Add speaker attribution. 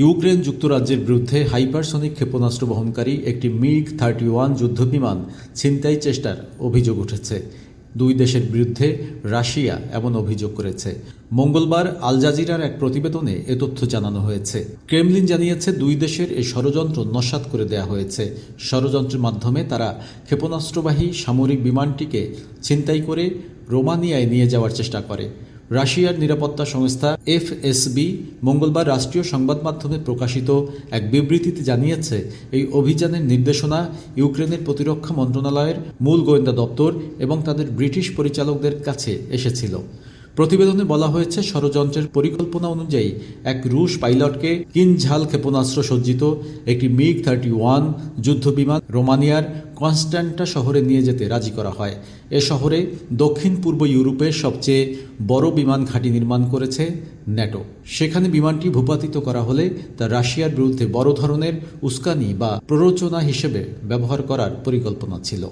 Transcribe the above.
Speaker 1: Ukraine যুক্তরাজ্যের বিরুদ্ধে hypersonic ক্ষেপণাস্ত্র বহনকারী একটি মিগ-31 যুদ্ধবিমান ছিনতাই চেষ্টার অভিযোগ উঠেছে। দুই দেশের বিরুদ্ধে রাশিয়া এমন অভিযোগ করেছে। মঙ্গলবার আল জাজিরার এক প্রতিবেদনে এ তথ্য জানানো হয়েছে। ক্রেমলিন জানিয়েছে দুই দেশের এই ষড়যন্ত্র নস্যাৎ করে দেয়া হয়েছে। ষড়যন্ত্রের মাধ্যমে তারা ক্ষেপণাস্ত্রবাহী সামরিক বিমানটিকে ছিনতাই করে রোমানিয়ায় নিয়ে যাওয়ার চেষ্টা করে। রাশিয়ার নিরাপত্তা সংস্থা এফএসবি মঙ্গলবার রাষ্ট্রীয় সংবাদ মাধ্যমে প্রকাশিত এক বিবৃতিতে জানিয়েছে, এই অভিযানের নির্দেশনা ইউক্রেনের প্রতিরক্ষা মন্ত্রণালয়ের মূল গোয়েন্দা দপ্তর এবং তাদের ব্রিটিশ পরিচালকদের কাছে এসেছিল। প্রতিবেদনে বলা হয়েছে, ষড়যন্ত্রের পরিকল্পনা অনুযায়ী এক রুশ পাইলটকে কিনঝাল ক্ষেপণাস্ত্র সজ্জিত একটি মিগ-31 যুদ্ধবিমান রোমানিয়ার কনস্ট্যান্টা শহরে নিয়ে যেতে রাজি করা হয়। এ শহরে দক্ষিণ পূর্ব ইউরোপের সবচেয়ে বড় বিমান ঘাঁটি নির্মাণ করেছে ন্যাটো। সেখানে বিমানটি ভূপাতিত করা হলে তা রাশিয়ার বিরুদ্ধে বড় ধরনের উস্কানি বা প্ররোচনা হিসেবে ব্যবহার করার পরিকল্পনা ছিল।